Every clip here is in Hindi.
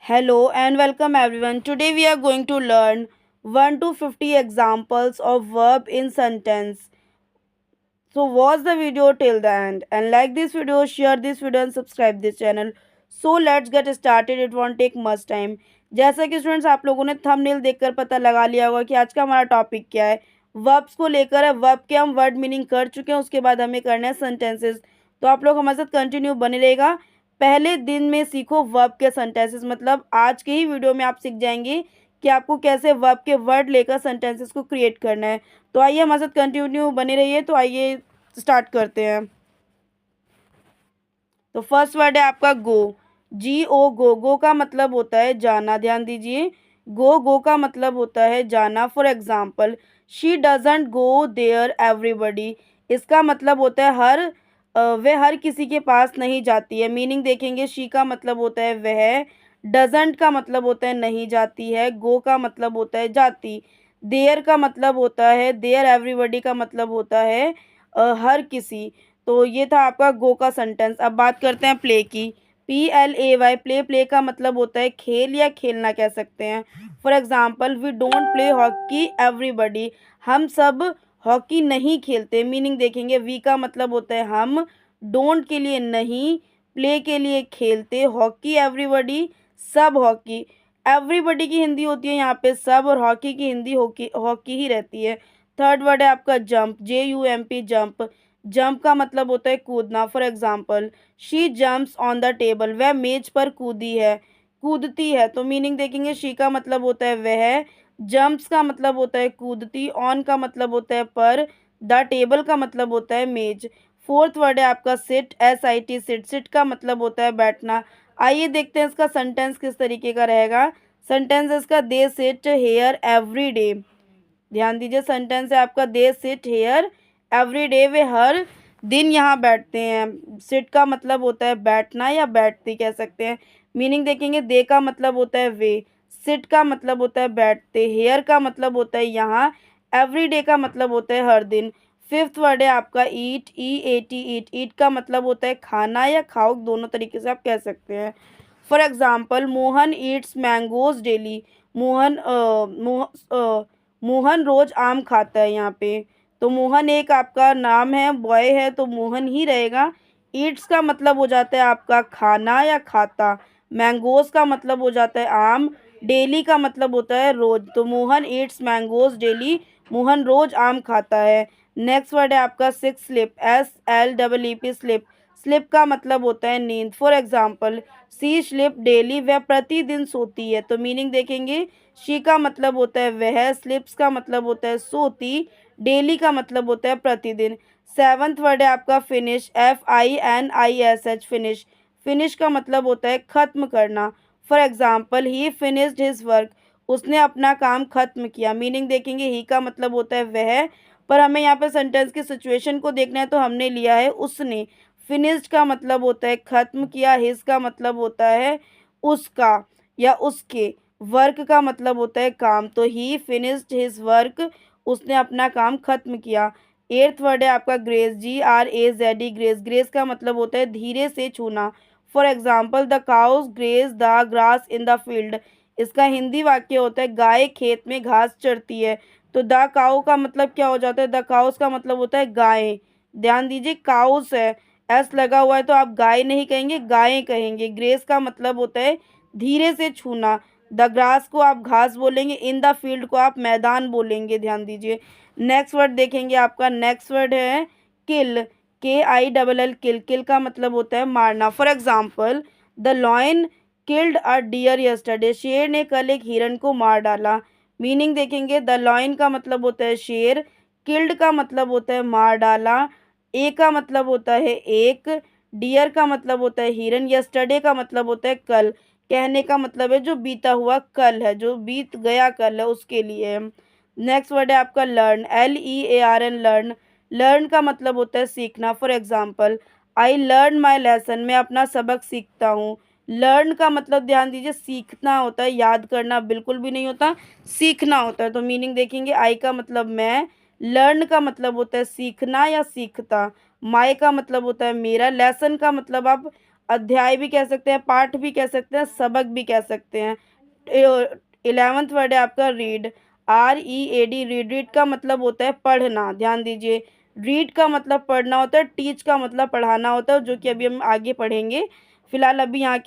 Hello and welcome everyone. Today we are going to learn 1 to 50 examples of verb in sentence. So watch the video till the end and like this video, share this video and subscribe this channel. So let's get started. It won't take much time. जैसा कि स्टूडेंट्स आप लोगों ने थंबनेल देखकर पता लगा लिया होगा कि आज का हमारा टॉपिक क्या है। वर्ब्स को लेकर है। वर्ब के हम वर्ड मीनिंग कर चुके हैं, उसके बाद हमें करना है सेंटेंसेस। तो आप लोग हमारे साथ कंटिन्यू बने रहेगा। पहले दिन में सीखो वर्ब के सेंटेंसेस, मतलब आज के ही वीडियो में आप सीख जाएंगे कि आपको कैसे वर्ब के वर्ड लेकर सेंटेंसेस को क्रिएट करना है। तो आइए हमारे साथ कंटिन्यू बने रहिए। तो आइए स्टार्ट करते हैं। तो फर्स्ट वर्ड है आपका गो। GO गो का मतलब होता है जाना। ध्यान दीजिए, गो का मतलब होता है जाना। For example, she doesn't go there everybody. इसका मतलब होता है वह हर किसी के पास नहीं जाती है। मीनिंग देखेंगे, शी का मतलब होता है वह, डजेंट का मतलब होता है नहीं जाती है, गो का मतलब होता है जाती, देयर का मतलब होता है देयर, एवरीबडी का मतलब होता है हर किसी। तो ये था आपका गो का सेंटेंस। अब बात करते हैं प्ले की। PLAY, प्ले का मतलब होता है खेल या खेलना कह सकते हैं। For example, we don't play hockey everybody. हम सब हॉकी नहीं खेलते। मीनिंग देखेंगे, वी का मतलब होता है हम, डोंट के लिए नहीं, प्ले के लिए खेलते, हॉकी एवरीबडी सब हॉकी। एवरीबडी की हिंदी होती है यहाँ पे सब, और हॉकी की हिंदी हॉकी हॉकी ही रहती है। थर्ड वर्ड है आपका जंप। JUMP jump. जंप का मतलब होता है कूदना। For example, she jumps on the table. वह मेज पर कूदी है, कूदती है। तो मीनिंग देखेंगे, शी का मतलब होता है वह, जम्प्स का मतलब होता है कूदती, ऑन का मतलब होता है पर, द टेबल का मतलब होता है मेज। फोर्थ वर्ड है आपका सिट। SIT seat. सिट का मतलब होता है बैठना। आइए देखते हैं इसका सेंटेंस किस तरीके का रहेगा। सेंटेंस है इसका, they sit here every day. ध्यान दीजिए, सेंटेंस है आपका, they sit here every day. वे हर दिन यहाँ बैठते हैं। सिट का मतलब होता है बैठना या बैठती कह सकते हैं। मीनिंग देखेंगे, दे का मतलब होता है वे, सिट का मतलब होता है बैठते, हेयर का मतलब होता है यहाँ, एवरी डे का मतलब होता है हर दिन। फिफ्थ वर्ड है आपका ईट। EAT ईट। ईट का मतलब होता है खाना या खाओ, दोनों तरीके से आप कह सकते हैं। For example, Mohan eats mangoes daily. Mohan Mohan रोज आम खाता है यहाँ पे। तो मोहन एक आपका नाम है, बॉय है, तो मोहन ही रहेगा। ईट्स का मतलब हो जाता है आपका खाना या खाता। मैंगोज का मतलब हो जाता है आम। डेली का मतलब होता है रोज। तो Mohan eats mangoes daily. Mohan रोज आम खाता है। नेक्स्ट वर्ड है आपका six. Sleep. SLEEP sleep. Sleep का मतलब होता है नींद। For example, she sleep daily. वह प्रतिदिन सोती है। तो मीनिंग देखेंगे, शी का मतलब होता है वह, स्लिप्स का मतलब होता है सोती, डेली का मतलब होता है प्रतिदिन। सेवंथ वर्ड है आपका फिनिश। FINISH finish. फिनिश का मतलब होता है खत्म करना। For example, he finished his work. उसने अपना काम खत्म किया। मीनिंग देखेंगे, ही का मतलब होता है वह, पर हमें यहाँ पे सेंटेंस की सिचुएशन को देखना है, तो हमने लिया है उसने। फिनिश्ड का मतलब होता है खत्म किया, हिज का मतलब होता है उसका या उसके, वर्क का मतलब होता है काम। तो ही फिनिश्ड हिज वर्क, उसने अपना काम खत्म किया। एट्थ वर्ड है आपका ग्रेस। GRAZE grace. ग्रेस का मतलब होता है धीरे से छूना। For example, the cows graze the grass in the field. इसका हिंदी वाक्य होता है, गाय खेत में घास चरती है। तो द काउ का मतलब क्या हो जाता है, द काउस का मतलब होता है गाय। ध्यान दीजिए, काउस है, S लगा हुआ है, तो आप गाय नहीं कहेंगे, गायें कहेंगे। ग्रेस का मतलब होता है धीरे से छूना। द ग्रास को आप घास बोलेंगे, इन द फील्ड को आप मैदान बोलेंगे। ध्यान दीजिए। नेक्स्ट वर्ड देखेंगे आपका, नेक्स्ट वर्ड है किल। KILL किल। किल का मतलब होता है मारना। For example, the lion killed a deer yesterday. शेर ने कल एक हिरन को मार डाला। मीनिंग देखेंगे, द लॉयन का मतलब होता है शेर, किल्ड का मतलब होता है मार डाला, ए का मतलब होता है एक, डियर का मतलब होता है हिरन, यस्टरडे का मतलब होता है कल। कहने का मतलब है जो बीता हुआ कल है, जो बीत गया कल है, उसके लिए। नेक्स्ट वर्ड है आपका लर्न। LEARN learn. लर्न का मतलब होता है सीखना। For example, I learn my lesson. मैं अपना सबक सीखता हूँ। लर्न का मतलब ध्यान दीजिए सीखना होता है, याद करना बिल्कुल भी नहीं होता, सीखना होता है। तो मीनिंग देखेंगे, आई का मतलब मैं, लर्न का मतलब होता है सीखना या सीखता, माई का मतलब होता है मेरा, लेसन का मतलब आप अध्याय भी कह सकते हैं, पाठ भी कह सकते हैं, सबक भी कह सकते हैं। 11th वर्ड है आपका रीड, READ, रीड। रीड का मतलब होता है पढ़ना, ध्यान दीजिए। रीड का मतलब पढ़ना होता है, टीच का मतलब पढ़ाना होता है, जो कि अभी हम आगे पढ़ेंगे। फिलहाल अभी यहाँ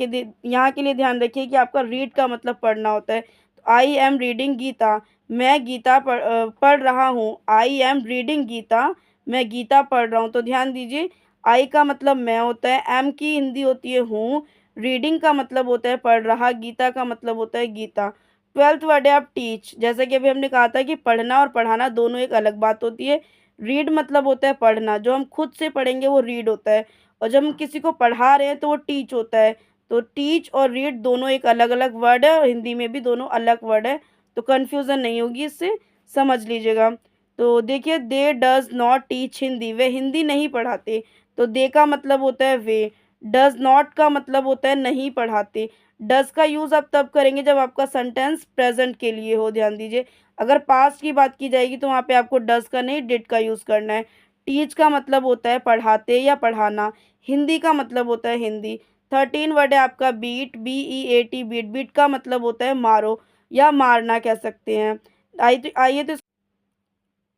के लिए ध्यान रखिए कि आपका रीड का मतलब पढ़ना होता है। तो आई एम रीडिंग गीता, मैं गीता पढ़ रहा हूँ। आई एम रीडिंग गीता, मैं गीता पढ़ रहा हूँ। तो ध्यान दीजिए, आई का मतलब मैं होता है, एम की हिंदी होती है हूँ, रीडिंग का मतलब होता है पढ़ रहा, गीता का मतलब होता है गीता। 12th वर्ड है आप टीच, जैसे कि अभी हमने कहा था कि पढ़ना और पढ़ाना दोनों एक अलग बात होती है। रीड मतलब होता है पढ़ना, जो हम खुद से पढ़ेंगे वो रीड होता है, और जब हम किसी को पढ़ा रहे हैं तो वो टीच होता है। तो टीच और रीड दोनों एक अलग अलग वर्ड है, और हिंदी में भी दोनों अलग वर्ड है, तो कन्फ्यूज़न नहीं होगी, इससे समझ लीजिएगा। तो देखिए, they does not teach Hindi, वे हिंदी नहीं पढ़ाते। तो दे का मतलब होता है वे, डज नॉट का मतलब होता है नहीं पढ़ाते। डज का यूज़ आप तब करेंगे जब आपका सेंटेंस प्रेजेंट के लिए हो, ध्यान दीजिए। अगर पास्ट की बात की जाएगी तो वहाँ पे आपको डज का नहीं डिड का यूज़ करना है। टीच का मतलब होता है पढ़ाते या पढ़ाना, हिंदी का मतलब होता है हिंदी। 13 वर्ड है आपका बीट, BEAT, बीट। बीट का मतलब होता है मारो या मारना कह सकते हैं।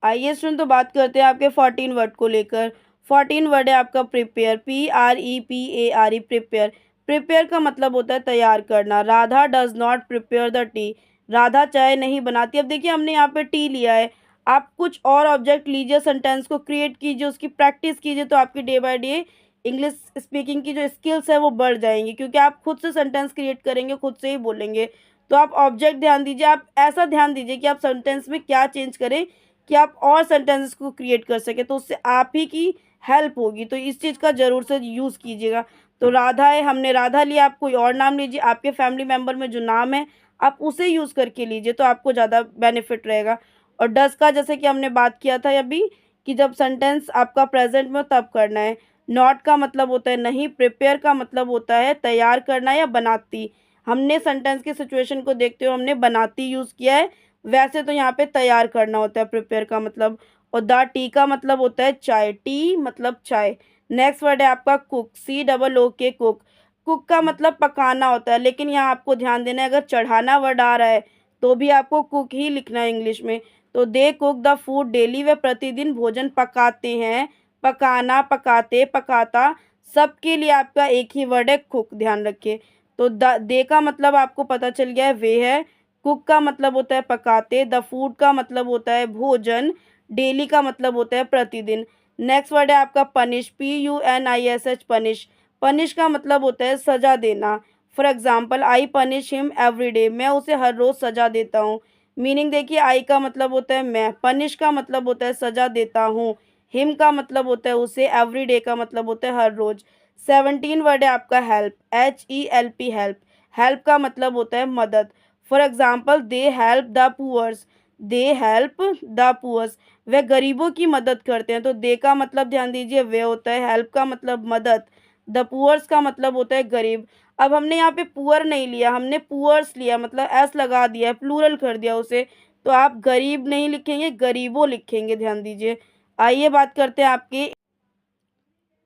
आइए स्टूडेंट, तो बात करते हैं आपके 14 वर्ड को लेकर। 14 वर्ड है आपका प्रिपेयर, PREPARE, प्रिपेयर। प्रिपेयर का मतलब होता है तैयार करना। Radha does not prepare the T, Radha चाय नहीं बनाती। अब देखिए, हमने यहाँ पे टी लिया है, आप कुछ और ऑब्जेक्ट लीजिए, सेंटेंस को क्रिएट कीजिए, उसकी प्रैक्टिस कीजिए, तो आपकी day by day English speaking की जो स्किल्स है वो बढ़ जाएंगी, क्योंकि आप खुद से सेंटेंस क्रिएट करेंगे, खुद से ही बोलेंगे। तो आप ऑब्जेक्ट ध्यान दीजिए, आप ऐसा ध्यान दीजिए कि आप सेंटेंस में क्या चेंज करें कि आप और सेंटेंसेस को क्रिएट कर सके, तो उससे आप ही की हेल्प होगी। तो इस चीज़ का ज़रूर से यूज़ कीजिएगा। तो राधा है, हमने राधा लिया, आप कोई और नाम लीजिए, आपके फैमिली मेम्बर में जो नाम है आप उसे यूज़ करके लीजिए, तो आपको ज़्यादा बेनिफिट रहेगा। और डस का जैसे कि हमने बात किया था अभी, कि जब सेंटेंस आपका प्रेजेंट में हो तब करना है। नॉट का मतलब होता है नहीं, प्रिपेयर का मतलब होता है तैयार करना या बनाती। हमने सेंटेंस की सिचुएशन को देखते हुए हमने बनाती यूज़ किया है, वैसे तो यहाँ पे तैयार करना होता है प्रिपेयर का मतलब। और द टी का मतलब होता है चाय, टी मतलब चाय। नेक्स्ट वर्ड है आपका कुक, COOK, कुक। कुक का मतलब पकाना होता है, लेकिन यहाँ आपको ध्यान देना है, अगर चढ़ाना वर्ड आ रहा है तो भी आपको कुक ही लिखना है इंग्लिश में। तो they cook the food daily, वे प्रतिदिन भोजन पकाते हैं। पकाना, पकाते, पकाता, सबके लिए आपका एक ही वर्ड है कुक, ध्यान रखिए। तो दे का मतलब आपको पता चल गया है वे है, कुक का मतलब होता है पकाते, द फूड का मतलब होता है भोजन, डेली का मतलब होता है प्रतिदिन। नेक्स्ट वर्ड है आपका पनिश, PUNISH, पनिश। पनिश का मतलब होता है सजा देना। For example, I punish him every day, मैं उसे हर रोज़ सजा देता हूँ। मीनिंग देखिए, आई का मतलब होता है मैं, पनिश का मतलब होता है सजा देता हूँ, हिम का मतलब होता है उसे, एवरी डे का मतलब होता है हर रोज़। 17 वर्ड है आपका हेल्प, HELP, हेल्प। हेल्प का मतलब होता है मदद। For example, they help the poors, they help the poors, वे गरीबों की मदद करते हैं। तो दे का मतलब ध्यान दीजिए वे होता है, हेल्प का मतलब मदद, द पुअर्स का मतलब होता है गरीब। अब हमने यहाँ पे पुअर नहीं लिया, हमने पुअर्स लिया, मतलब एस लगा दिया है, प्लूरल कर दिया उसे, तो आप गरीब नहीं लिखेंगे, गरीबों लिखेंगे, ध्यान दीजिए। आइए बात करते हैं आपके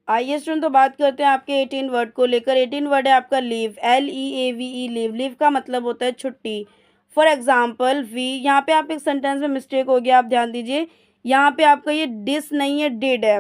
आइए स्टूडेंट, तो बात करते हैं आपके 18 वर्ड को लेकर। 18 वर्ड है आपका लीव, LEAVE, लीव। लीव का मतलब होता है छुट्टी। फॉर एग्जाम्पल, वी, यहाँ पे आप एक सेंटेंस में मिस्टेक हो गया, आप ध्यान दीजिए, यहाँ पे आपका ये डिस नहीं है, डिड है।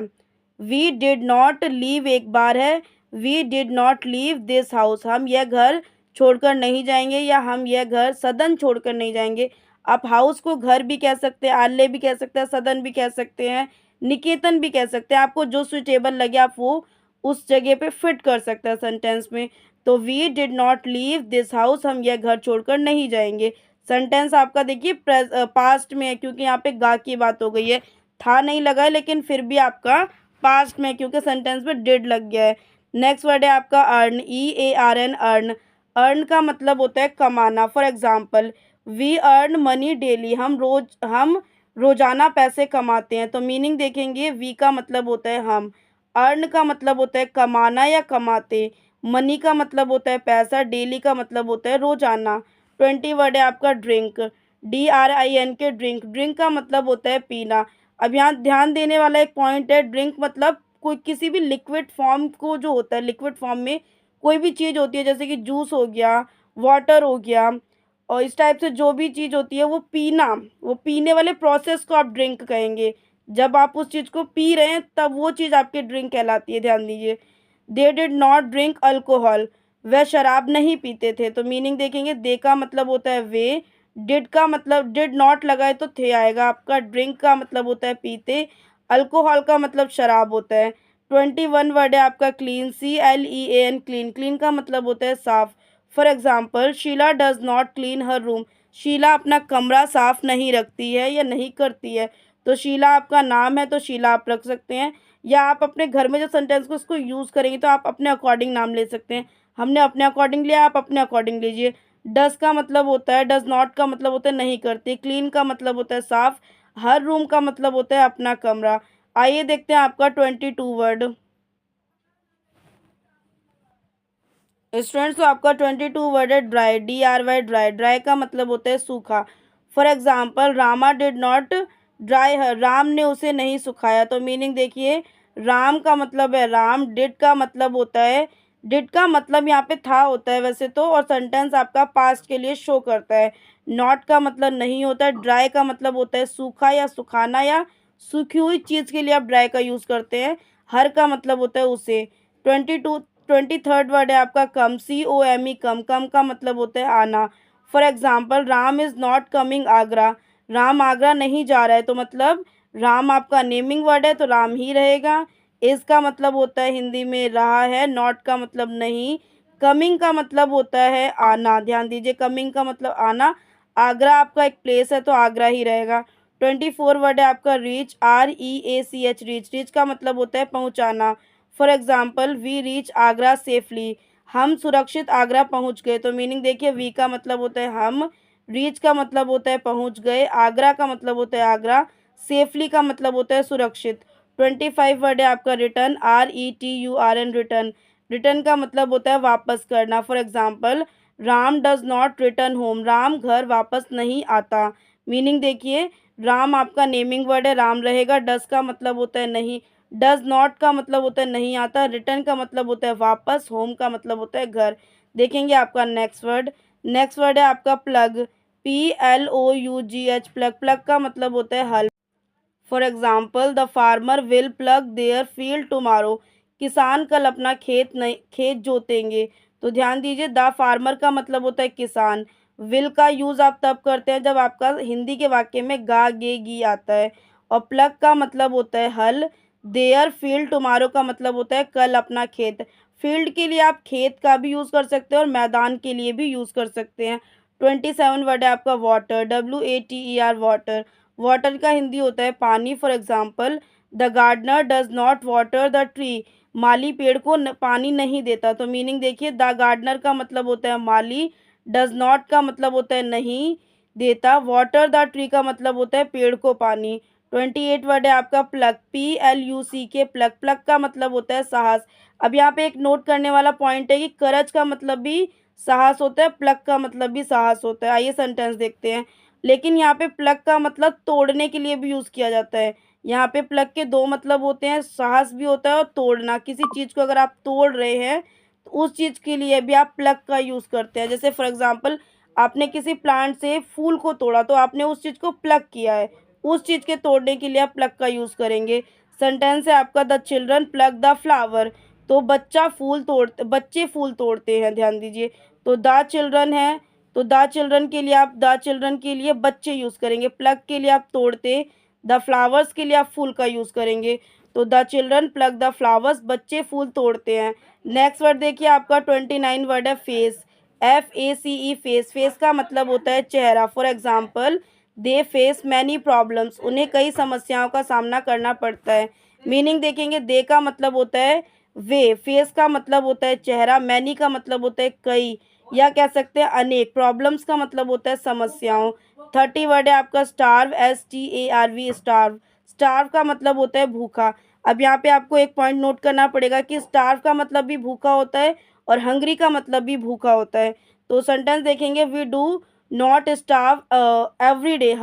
वी डिड नॉट लीव एक बार है, we did not leave this house, हम यह घर छोड़कर नहीं जाएंगे, या हम यह घर सदन छोड़कर नहीं जाएंगे। आप हाउस को घर भी कह सकते हैं, आले भी कह सकते हैं, सदन भी कह सकते हैं, निकेतन भी कह सकते हैं, आपको जो सुटेबल लगे आप वो उस जगह पे फिट कर सकते हैं सेंटेंस में। तो we did not leave this house, हम यह घर छोड़कर नहीं जाएंगे। सेंटेंस आपका देखिए पास्ट में है, क्योंकि यहाँ पे गा की बात हो गई है, था नहीं लगा है, लेकिन फिर भी आपका पास्ट में, क्योंकि सेंटेंस में डिड लग गया है। नेक्स्ट वर्ड है आपका अर्न, EARN, अर्न। अर्न का मतलब होता है कमाना। For example, we earn money daily, हम रोजाना पैसे कमाते हैं। तो मीनिंग देखेंगे, वी का मतलब होता है हम, अर्न का मतलब होता है कमाना या कमाते, मनी का मतलब होता है पैसा, डेली का मतलब होता है रोजाना। 20 वर्ड है आपका ड्रिंक, DRINK, ड्रिंक। ड्रिंक का मतलब होता है पीना। अब यहाँ ध्यान देने वाला एक पॉइंट है, ड्रिंक मतलब कोई किसी भी लिक्विड फॉर्म को जो होता है, लिक्विड फॉर्म में कोई भी चीज़ होती है जैसे कि जूस हो गया, वाटर हो गया, और इस टाइप से जो भी चीज़ होती है वो पीना, वो पीने वाले प्रोसेस को आप ड्रिंक कहेंगे। जब आप उस चीज़ को पी रहे हैं तब वो चीज़ आपकी ड्रिंक कहलाती है, ध्यान दीजिए। They did not drink alcohol, वह शराब नहीं पीते थे, तो मीनिंग देखेंगे दे का मतलब होता है वे, डिड का मतलब डिड नॉट लगाए तो थे आएगा आपका, ड्रिंक का मतलब होता है पीते, अल्कोहल का मतलब शराब होता है। 21 वर्ड है आपका क्लीन, CLEAN क्लीन, क्लीन का मतलब होता है साफ। For example Sheela does not clean her room, Sheela अपना कमरा साफ नहीं रखती है या नहीं करती है, तो शीला आपका नाम है तो शीला आप रख सकते हैं, या आप अपने घर में जो सेंटेंस को उसको यूज़ करेंगे तो आप अपने अकॉर्डिंग नाम ले सकते हैं। हमने अपने अकॉर्डिंग लिया, आप अपने अकॉर्डिंग लीजिए। डज का मतलब होता है, डज नॉट का मतलब होता है नहीं करती, क्लीन का मतलब होता है साफ, हर रूम का मतलब होता है अपना कमरा। आइए देखते हैं आपका 22 वर्ड। स्टूडेंट्स, तो आपका 22 वर्ड है ड्राई, DRY ड्राई, ड्राई का मतलब होता है सूखा। For example Rama did not dry her, Ram ने उसे नहीं सुखाया, तो मीनिंग देखिए राम का मतलब है राम, डिड का मतलब होता है, डिड का मतलब यहाँ पे था होता है वैसे तो, और सेंटेंस आपका पास्ट के लिए शो करता है। नॉट का मतलब नहीं होता है, ड्राई का मतलब होता है सूखा या सुखाना या सूखी हुई चीज़ के लिए आप ड्राई का यूज़ करते हैं। हर का मतलब होता है उसे। 23rd वर्ड है आपका कम, COME कम, कम का मतलब होता है आना। For example Ram is not coming Agra, Ram Agra नहीं जा रहा है, तो मतलब राम आपका नेमिंग वर्ड है तो राम ही रहेगा। इज़ का मतलब होता है हिंदी में रहा है, नॉट का मतलब नहीं, कमिंग का मतलब होता है आना, ध्यान दीजिए कमिंग का मतलब आना, आगरा आपका एक प्लेस है तो आगरा ही रहेगा। 24 वर्ड है आपका रीच, REACH रीच, रीच का मतलब होता है पहुँचाना। For example we reach Agra safely, हम सुरक्षित आगरा पहुंच गए, तो मीनिंग देखिए वी का मतलब होता है हम, रीच का मतलब होता है पहुंच गए, आगरा का मतलब होता है आगरा, सेफली का मतलब होता है सुरक्षित। 25 वर्ड है आपका रिटर्न, RETURN रिटर्न, रिटर्न का मतलब होता है वापस करना। For example Ram does not return home, Ram घर वापस नहीं आता, मीनिंग देखिए राम आपका नेमिंग वर्ड है राम रहेगा, डज का मतलब होता है नहीं, डज नॉट का मतलब होता है नहीं आता, रिटर्न का मतलब होता है वापस, होम का मतलब होता है घर। देखेंगे आपका नेक्स्ट वर्ड, नेक्स्ट वर्ड है आपका प्लग, PLOUGH प्लग, प्लग का मतलब होता है हल। For example the farmer will plug their field tomorrow, किसान कल अपना खेत जोतेंगे, तो ध्यान दीजिए द फार्मर का मतलब होता है किसान, विल का यूज़ आप तब करते हैं जब आपका हिंदी के वाक्य में गा गे गी आता है, और प्लग का मतलब होता है हल, देयर फील्ड टुमारो का मतलब होता है कल अपना खेत। फील्ड के लिए आप खेत का भी यूज़ कर सकते हैं और मैदान के लिए भी यूज़ कर सकते हैं। 27 वर्ड है आपका वाटर, WATER वाटर, वाटर का हिंदी होता है पानी। For example the gardener does not water the tree, माली पेड़ को पानी नहीं देता, तो मीनिंग देखिए द गार्डनर का मतलब होता है माली, डज नॉट का मतलब होता है नहीं देता, वाटर द ट्री का मतलब होता है पेड़ को पानी। 28 वर्ड है आपका प्लग, PLUCK प्लग, प्लग का मतलब होता है साहस। अब यहाँ पे एक नोट करने वाला पॉइंट है कि करज का मतलब भी साहस होता है, प्लग का मतलब भी साहस होता है। आइए सेंटेंस देखते हैं। लेकिन यहाँ पे प्लग का मतलब तोड़ने के लिए भी यूज़ किया जाता है। यहाँ पे प्लग के दो मतलब होते हैं, साहस भी होता है और तोड़ना, किसी चीज़ को अगर आप तोड़ रहे हैं तो उस चीज़ के लिए भी आप प्लग का यूज़ करते हैं। जैसे फॉर एग्जांपल आपने किसी प्लांट से फूल को तोड़ा तो आपने उस चीज़ को प्लग किया है, उस चीज़ के तोड़ने के लिए आप प्लग का यूज़ करेंगे। सेंटेंस है आपका the children plug the flower, तो बच्चे फूल तोड़ते हैं, ध्यान दीजिए। तो द चिल्ड्रन है तो द चिल्ड्रन के लिए आप द चिल्ड्रन के लिए बच्चे यूज़ करेंगे, प्लग के लिए आप तोड़ते, द फ्लावर्स के लिए आप फूल का यूज़ करेंगे। तो the children plug the flowers, बच्चे फूल तोड़ते हैं। नेक्स्ट वर्ड देखिए आपका 29 वर्ड है फेस, FACE फेस, फेस का मतलब होता है चेहरा। For example they face many problems, उन्हें कई समस्याओं का सामना करना पड़ता है। मीनिंग देखेंगे दे का मतलब होता है वे, फेस का मतलब होता है चेहरा, मैनी का मतलब होता है कई या कह सकते हैं अनेक, प्रॉब्लम्स का मतलब होता है समस्याओं। 30 वर्ड है आपका स्टार्व, STARV स्टार्व, स्टार्व का मतलब होता है भूखा। अब यहाँ पे आपको एक पॉइंट नोट करना पड़ेगा कि स्टार्व का मतलब भी भूखा होता है और हंग्री का मतलब भी भूखा होता है। तो सेंटेंस देखेंगे we do not starve every day,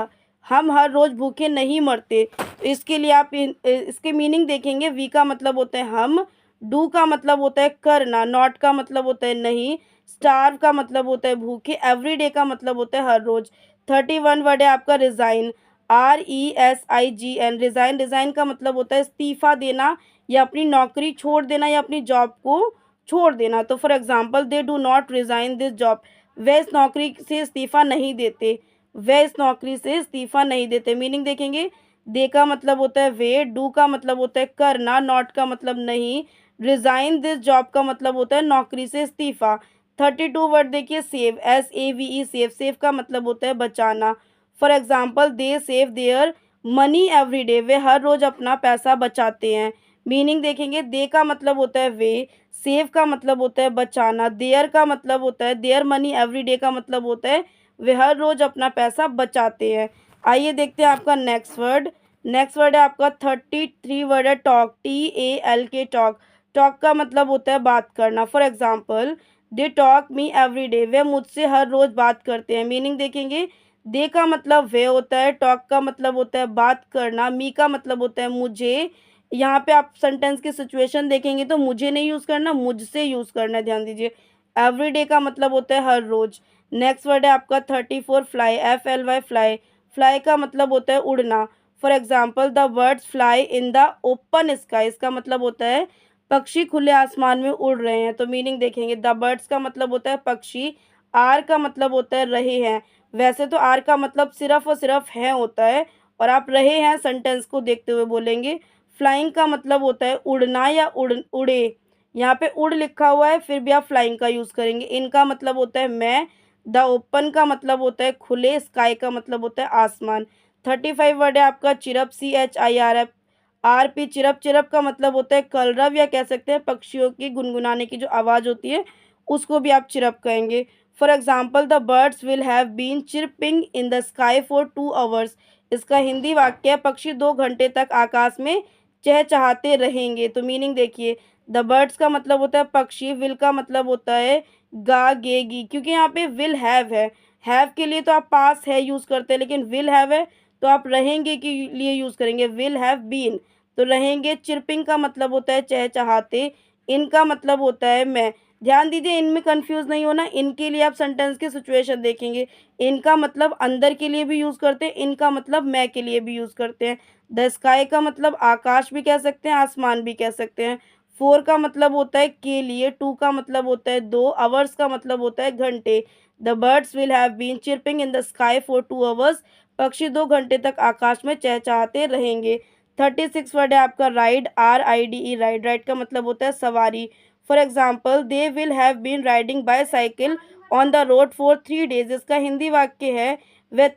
हम हर रोज़ भूखे नहीं मरते। तो इसके लिए आप इसके मीनिंग देखेंगे वी का मतलब होता है हम, डू का मतलब होता है करना, नॉट का मतलब होता है नहीं, स्टार्व का मतलब होता है भूखे, एवरीडे का मतलब होता है हर रोज। 31 वर्ड है आपका रिजाइन, RESIGN, रिजाइन, रिजाइन का मतलब होता है इस्तीफा देना या अपनी नौकरी छोड़ देना या अपनी जॉब को छोड़ देना। तो for example, they do not resign this job, वे इस नौकरी से इस्तीफा नहीं देते, वे इस नौकरी से इस्तीफा नहीं देते। मीनिंग देखेंगे, दे का मतलब होता है वे, डू का मतलब होता है करना, नॉट का मतलब नहीं, रिजाइन दिस जॉब का मतलब होता है नौकरी से इस्तीफा। 32 वर्ड देखिए, सेव, SAVE, सेव, सेव का मतलब होता है बचाना। For example, they save their money every day, वे हर रोज अपना पैसा बचाते हैं। मीनिंग देखेंगे, दे का मतलब होता है वे, सेव का मतलब होता है बचाना, देयर का मतलब होता है देयर मनी एवरी डे का मतलब होता है वे हर रोज अपना पैसा बचाते हैं। आइए देखते हैं आपका नेक्स्ट वर्ड। नेक्स्ट वर्ड है आपका 33 वर्ड है टॉक, TALK, टॉक। टॉक का मतलब होता है बात करना। For example, they talk me every day, वे मुझसे हर रोज बात करते हैं। मीनिंग देखेंगे, दे का मतलब वे होता है, टॉक का मतलब होता है बात करना, मी का मतलब होता है मुझे। यहाँ पे आप सेंटेंस की सिचुएशन देखेंगे तो मुझे नहीं यूज़ करना, मुझसे यूज़ करना है, ध्यान दीजिए। एवरी डे का मतलब होता है हर रोज। नेक्स्ट वर्ड है आपका 34 फ्लाई, FLY, फ्लाई। फ्लाई का मतलब होता है उड़ना। For example, the birds fly in the open sky, इसका मतलब होता है पक्षी खुले आसमान में उड़ रहे हैं। तो मीनिंग देखेंगे, द बर्ड्स का मतलब होता है पक्षी, आर का मतलब होता है रहे हैं। वैसे तो आर का मतलब सिर्फ और सिर्फ है होता है, और आप रहे हैं सेंटेंस को देखते हुए बोलेंगे। फ्लाइंग का मतलब होता है उड़ना या उड़े। यहाँ पे उड़ लिखा हुआ है फिर भी आप फ्लाइंग का यूज़ करेंगे। इनका मतलब होता है मैं, द ओपन का मतलब होता है खुले, स्काई का मतलब होता है आसमान। 35 वर्ड है आपका चिरप, CHIRP, चिरप। चिरप का मतलब होता है कलरव, या कह सकते हैं पक्षियों की गुनगुनाने की जो आवाज़ होती है उसको भी आप चिरप कहेंगे। For example, the birds will have been chirping in the sky for 2 hours, इसका हिंदी वाक्य है पक्षी 2 घंटे तक आकाश में चहचहाते रहेंगे। तो मीनिंग देखिए, द बर्ड्स का मतलब होता है पक्षी, विल का मतलब होता है गेगी, क्योंकि यहाँ पे विल है। हैव के लिए तो आप पास है यूज़ करते हैं, लेकिन विल हैव है तो आप रहेंगे के लिए यूज़ करेंगे, विल हैव बीन, तो रहेंगे। चिरपिंग का मतलब होता है चहचहाते, इनका मतलब होता है मैं। ध्यान दीजिए, इनमें कंफ्यूज नहीं होना, इनके लिए आप सेंटेंस की सिचुएशन देखेंगे। इनका मतलब अंदर के लिए भी यूज़ करते हैं, इनका मतलब मैं के लिए भी यूज़ करते हैं। द स्काई का मतलब आकाश भी कह सकते हैं, आसमान भी कह सकते हैं। 4 का मतलब होता है के लिए, 2 का मतलब होता है 2, आवर्स का मतलब होता है घंटे। The birds will have been chirping in the sky for 2 hours, पक्षी 2 घंटे तक आकाश में चहचहाते रहेंगे। 36 वर्ड है आपका राइड, RIDE, राइड। राइड का मतलब होता है सवारी। For example, they will have been riding bicycle on the road for 3 days, इसका हिंदी वाक्य है वे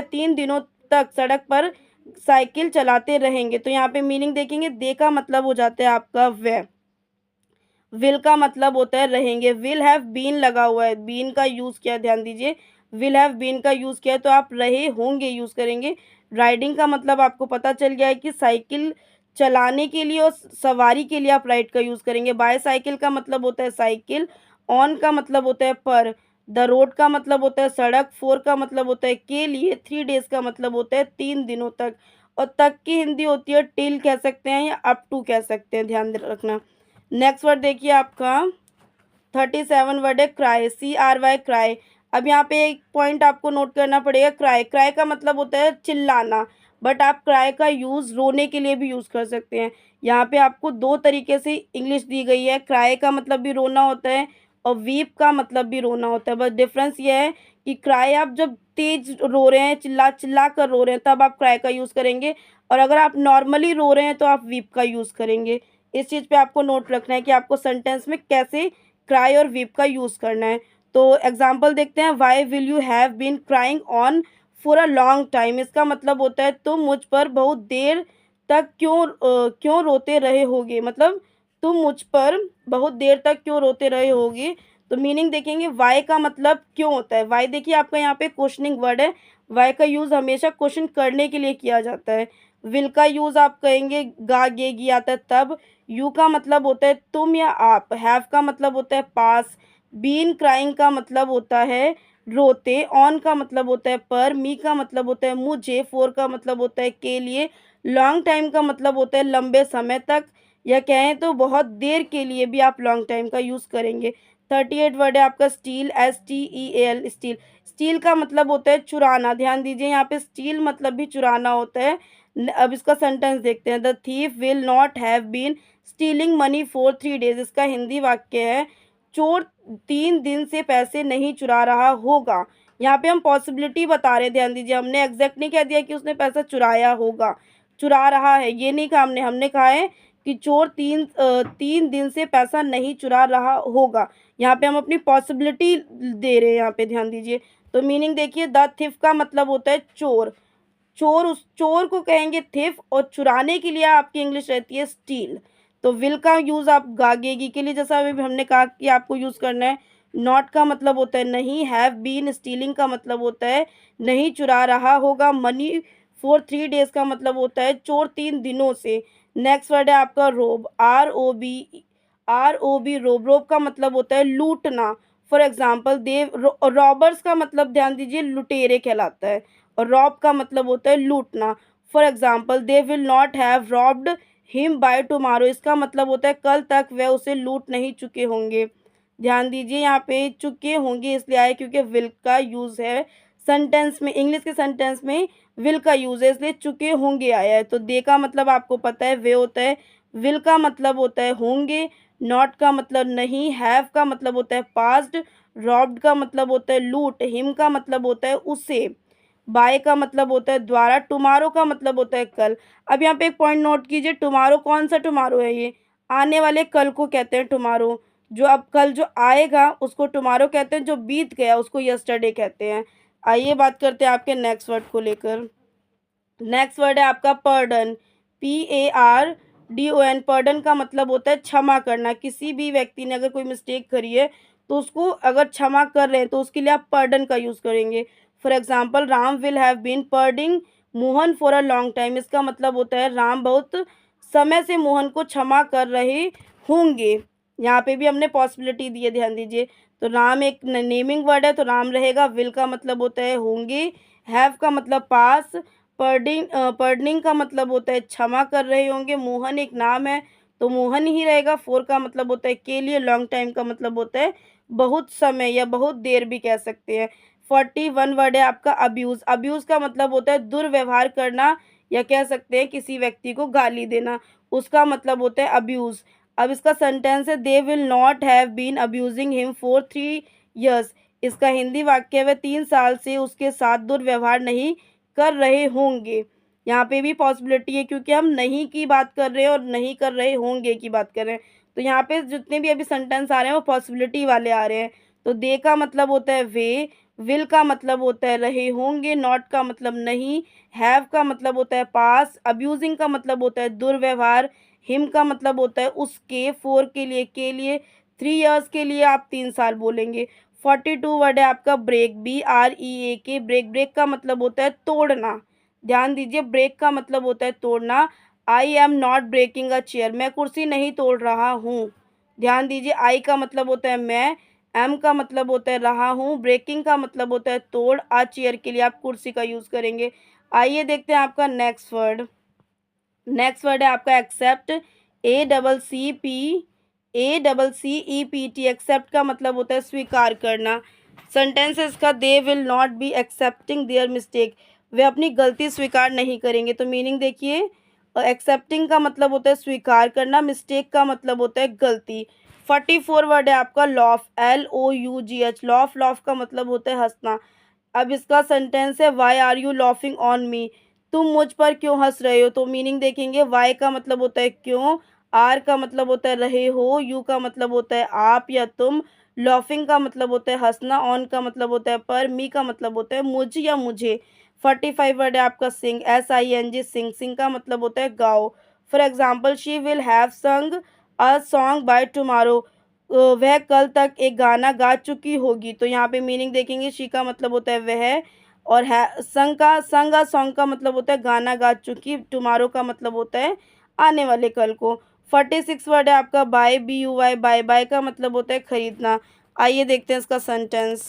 3 दिनों तक सड़क पर साइकिल चलाते रहेंगे। तो यहाँ पे मीनिंग देखेंगे, दे का मतलब हो जाता है आपका वे, विल का मतलब होता है रहेंगे। विल हैव बीन लगा हुआ है, बीन का यूज़ किया, ध्यान दीजिए, विल हैव बीन का यूज़ किया है तो आप रहे होंगे यूज़ करेंगे। राइडिंग का मतलब आपको पता चल गया है कि साइकिल चलाने के लिए और सवारी के लिए आप राइड का यूज़ करेंगे। बाईसाइकिल का मतलब होता है साइकिल, ऑन का मतलब होता है पर, द रोड का मतलब होता है सड़क, 4 का मतलब होता है के लिए, 3 डेज का मतलब होता है 3 दिनों तक, और तक की हिंदी होती है टिल कह सकते हैं या अप टू कह सकते हैं, ध्यान रखना। नेक्स्ट वर्ड देखिए आपका 37 वर्ड है क्राई, CRY, क्राई। अब यहाँ पे एक पॉइंट आपको नोट करना पड़ेगा, क्राई, क्राई का मतलब होता है चिल्लाना, बट आप क्राई का यूज़ रोने के लिए भी यूज़ कर सकते हैं। यहाँ पे आपको 2 तरीके से इंग्लिश दी गई है, क्राई का मतलब भी रोना होता है और वीप का मतलब भी रोना होता है। बस डिफरेंस ये है कि क्राई आप जब तेज रो रहे हैं, चिल्ला चिल्ला कर रो रहे हैं, तब आप क्राई का यूज़ करेंगे, और अगर आप नॉर्मली रो रहे हैं तो आप वीप का यूज़ करेंगे। इस चीज़ पे आपको नोट रखना है कि आपको सेंटेंस में कैसे क्राई और वीप का यूज़ करना है। तो एग्जाम्पल देखते हैं, why will you have been crying on for a long time, इसका मतलब होता है तुम मुझ पर बहुत देर तक क्यों रोते रहे होगे, मतलब तुम मुझ पर बहुत देर तक क्यों रोते रहे होगे। तो मीनिंग देखेंगे, वाई का मतलब क्यों होता है। वाई देखिए आपका यहाँ पे क्वेश्चनिंग वर्ड है, वाई का यूज़ हमेशा क्वेश्चन करने के लिए किया जाता है। विल का यूज़ आप कहेंगे गी आता है तब। यू का मतलब होता है तुम या आप। हैव का मतलब होता है पास। बीन क्राइंग का मतलब होता है रोते। ऑन का मतलब होता है पर। मी का मतलब होता है मुझे। फोर का मतलब होता है के लिए। लॉन्ग टाइम का मतलब होता है लंबे समय तक, या कहें तो बहुत देर के लिए भी आप लॉन्ग टाइम का यूज़ करेंगे। 38 वर्ड है आपका स्टील, STEAL, स्टील। स्टील का मतलब होता है चुराना। ध्यान दीजिए यहाँ पे स्टील मतलब भी चुराना होता है। अब इसका सेंटेंस देखते हैं। The thief will not have been stealing money for 3 days। इसका हिंदी वाक्य है चोर 3 दिन से पैसे नहीं चुरा रहा होगा। यहाँ पे हम पॉसिबिलिटी बता रहे हैं। ध्यान दीजिए, हमने एग्जैक्ट नहीं कह दिया कि उसने पैसा चुराया होगा, चुरा रहा है, ये नहीं कहा हमने कहा है कि चोर 3 दिन से पैसा नहीं चुरा रहा होगा। यहाँ पे हम अपनी पॉसिबिलिटी दे रहे हैं यहाँ पे, ध्यान दीजिए। तो मीनिंग देखिए, द थिफ का मतलब होता है चोर। चोर, उस चोर को कहेंगे थिफ, और चुराने के लिए आपकी इंग्लिश रहती है स्टील। तो विल का यूज़ आप गागेगी के लिए, जैसा अभी हमने कहा कि आपको यूज़ करना है। नॉट का मतलब होता है नहीं। हैव बीन स्टीलिंग का मतलब होता है नहीं चुरा रहा होगा। मनी फॉर 3 days का मतलब होता है चोर 3 दिनों से। नेक्स्ट वर्ड है आपका रोब, ROB, रोब। रोब का मतलब होता है लूटना। फॉर एग्जाम्पल देव, रॉबर्स का मतलब ध्यान दीजिए लुटेरे कहलाता है, और रॉब का मतलब होता है लूटना। For example they will not have robbed him by tomorrow. इसका मतलब होता है कल तक वह उसे लूट नहीं चुके होंगे। ध्यान दीजिए यहाँ पे चुके होंगे इसलिए आए क्योंकि विल का यूज़ है सेंटेंस में। इंग्लिश के सेंटेंस में विल का यूज़ है, इसलिए चुके होंगे आया है। तो दे का मतलब आपको पता है वे होता है। विल का मतलब होता है होंगे। नॉट का मतलब नहीं। हैव का मतलब होता है पास्ट। रॉब्ड का मतलब होता है लूट। हिम का मतलब होता है उसे। बाय का मतलब होता है द्वारा। टुमारो का मतलब होता है कल। अब यहाँ पे एक पॉइंट नोट कीजिए, टुमारो कौन सा टुमारो है? ये आने वाले कल को कहते हैं टुमारो। जो अब कल जो आएगा उसको टुमारो कहते हैं, जो बीत गया उसको यस्टरडे कहते हैं। आइए बात करते हैं आपके नेक्स्ट वर्ड को लेकर। नेक्स्ट वर्ड है आपका पर्डन, PARDON। पर्डन का मतलब होता है क्षमा करना। किसी भी व्यक्ति ने अगर कोई मिस्टेक करी है तो उसको अगर क्षमा कर रहे हैं तो उसके लिए आप पर्डन का यूज़ करेंगे। For example Ram will have been pardoning Mohan for a long time. इसका मतलब होता है राम बहुत समय से मोहन को क्षमा कर रहे होंगे। यहाँ पे भी हमने पॉसिबिलिटी दी है, ध्यान दीजिए। तो राम एक नेमिंग वर्ड है तो राम रहेगा। विल का मतलब होता है होंगे। हैव का मतलब पास। पर्डनिंग का मतलब होता है क्षमा कर रहे होंगे। मोहन एक नाम है तो मोहन ही रहेगा। फोर का मतलब होता है के लिए। लॉन्ग टाइम का मतलब होता है बहुत समय या बहुत देर भी कह सकते हैं। 41 वर्ड है आपका अब्यूज़। अब्यूज़ का मतलब होता है दुर्व्यवहार करना, या कह सकते हैं किसी व्यक्ति को गाली देना, उसका मतलब होता है अब्यूज़। अब इसका सेंटेंस है they will not have been abusing him for 3 years। इसका हिंदी वाक्य है वह 3 साल से उसके साथ दुर्व्यवहार नहीं कर रहे होंगे। यहाँ पे भी पॉसिबिलिटी है क्योंकि हम नहीं की बात कर रहे हैं और नहीं कर रहे होंगे की बात कर रहे हैं। तो यहाँ पे जितने भी अभी सेंटेंस आ रहे हैं वो पॉसिबिलिटी वाले आ रहे हैं। तो दे का मतलब होता है वे। विल का मतलब होता है रहे होंगे। नॉट का मतलब नहीं। हैव का मतलब होता है पास। अब्यूजिंग का मतलब होता है दुर्व्यवहार। हिम का मतलब होता है उसके। फोर के लिए के लिए। 3 years के लिए आप 3 साल बोलेंगे। 42 वर्ड है आपका ब्रेक, BREAK। ब्रेक, ब्रेक का मतलब होता है तोड़ना। ध्यान दीजिए, ब्रेक का मतलब होता है तोड़ना। I am not breaking a chair. मैं कुर्सी नहीं तोड़ रहा हूँ। ध्यान दीजिए, आई का मतलब होता है मैं। एम का मतलब होता है रहा हूँ। ब्रेकिंग का मतलब होता है तोड़। आ चेयर के लिए आप कुर्सी का यूज़ करेंगे। आइए देखते हैं आपका नेक्स्ट वर्ड। नेक्स्ट वर्ड है आपका एक्सेप्ट, ACCEPT। एक्सेप्ट का मतलब होता है स्वीकार करना। सेंटेंसेस का they will not be accepting their mistake. वे अपनी गलती स्वीकार नहीं करेंगे। तो मीनिंग देखिए, एक्सेप्टिंग का मतलब होता है स्वीकार करना। मिस्टेक का मतलब होता है गलती। 44 वर्ड है आपका लॉफ, LOUGH। लॉफ, लॉफ का मतलब होता है हंसना। अब इसका सेंटेंस है why are you laughing on me. तुम मुझ पर क्यों हंस रहे हो? तो मीनिंग देखेंगे, वाई का मतलब होता है क्यों। आर का मतलब होता है रहे हो। यू का मतलब होता है आप या तुम। लॉफिंग का मतलब होता है हंसना। ऑन का मतलब होता है पर। मी का मतलब होता है मुझ या मुझे। 45 वर्ड है आपका सिंग, SING। सिंग, सिंग का मतलब होता है गाओ। For example she will have संग अ सॉन्ग बाय टुमारो। वह कल तक एक गाना गा चुकी होगी। तो यहाँ पे मीनिंग देखेंगे, शी का मतलब होता है वह, और है संग अ सॉन्ग का मतलब होता है गाना गा चुकी। टुमारो का मतलब होता है आने वाले कल को। 46 वर्ड है आपका बाय, BUY। बाय, बाय का मतलब होता है खरीदना। आइए देखते हैं इसका सेंटेंस।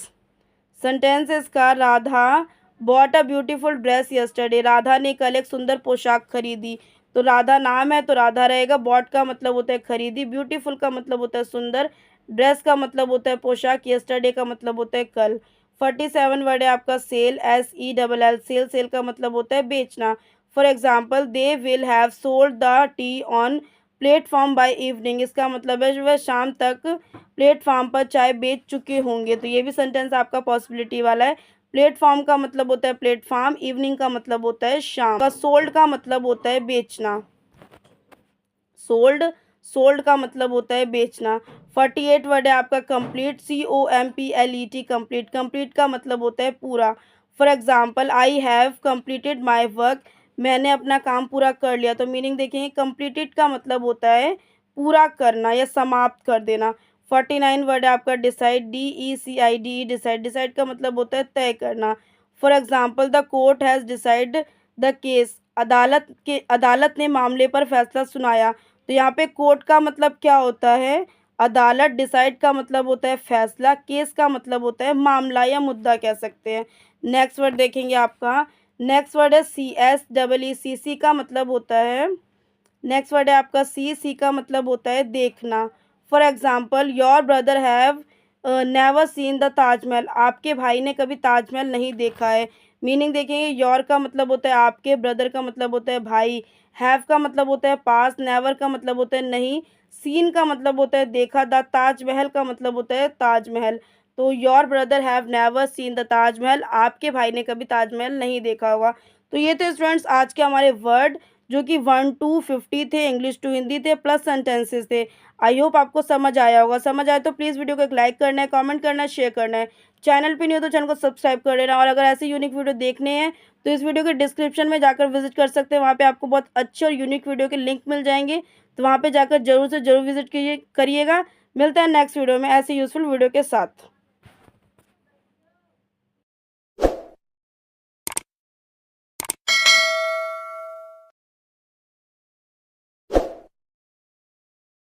सेंटेंस इसका, Radha bought a beautiful dress yesterday. Radha ने कल एक सुंदर पोशाक खरीदी। तो राधा नाम है तो राधा रहेगा। बॉट का मतलब होता है खरीदी। ब्यूटीफुल का मतलब होता है सुंदर। ड्रेस का मतलब होता है पोशाक। यस्टरडे का मतलब होता है कल। 47 वर्ड है आपका सेल, SELL, सेल। सेल का मतलब होता है बेचना। For example, they will have sold the T on platform by evening, इसका मतलब है वह शाम तक प्लेटफॉर्म पर चाय बेच चुके होंगे। तो ये भी सेंटेंस आपका पॉसिबिलिटी वाला है। प्लेटफॉर्म का मतलब होता है प्लेटफॉर्म, इवनिंग का मतलब होता है शाम का। सोल्ड का मतलब होता है बेचना। सोल्ड, सोल्ड का मतलब होता है बेचना। 48 वर्ड है आपका कंप्लीट, COMPLET, कंप्लीट। कंप्लीट का मतलब होता है पूरा। For example, I have completed my work, मैंने अपना काम पूरा कर लिया। तो मीनिंग देखेंगे, कंप्लीटेड का मतलब होता है पूरा करना या समाप्त कर देना। 49 वर्ड है आपका डिसाइड, DECIDE, डिसाइड। डिसाइड का मतलब होता है तय करना। For example, the court has decide the case, अदालत ने मामले पर फैसला सुनाया। तो यहाँ पे कोर्ट का मतलब क्या होता है, अदालत। डिसाइड का मतलब होता है फैसला। केस का मतलब होता है मामला या मुद्दा कह सकते हैं। नेक्स्ट वर्ड देखेंगे आपका, नेक्स्ट वर्ड है CSEEC का मतलब होता है, नेक्स्ट वर्ड है आपका सी का मतलब होता है देखना। For example, your brother have never seen the Taj Mahal, आपके भाई ने कभी ताजमहल नहीं देखा है। मीनिंग देखेंगे, योर का मतलब होता है आपके, ब्रदर का मतलब होता है भाई, हैव का मतलब होता है पास, नेवर का मतलब होता है नहीं, सीन का मतलब होता है देखा, द ताजमहल का मतलब होता है ताजमहल। तो your brother have never seen the Taj Mahal, आपके भाई ने कभी ताजमहल नहीं देखा होगा। तो ये थे स्टूडेंट्स आज के हमारे वर्ड, जो कि 1 to 50 थे, इंग्लिश टू हिंदी थे, प्लस सेंटेंसेस थे। आई होप आपको समझ आया होगा। समझ आए तो प्लीज़ वीडियो को एक लाइक करना है, कमेंट करना है, शेयर करना है। चैनल पे नहीं हो तो चैनल को सब्सक्राइब कर लेना। और अगर ऐसे यूनिक वीडियो देखने हैं तो इस वीडियो के डिस्क्रिप्शन में जाकर विजिट कर सकते हैं। वहाँ पे आपको बहुत अच्छे और यूनिक वीडियो के लिंक मिल जाएंगे। तो वहाँ पे जाकर जरूर से जरूर विजिट करिएगा। मिलता है नेक्स्ट वीडियो में ऐसे यूजफुल वीडियो के साथ।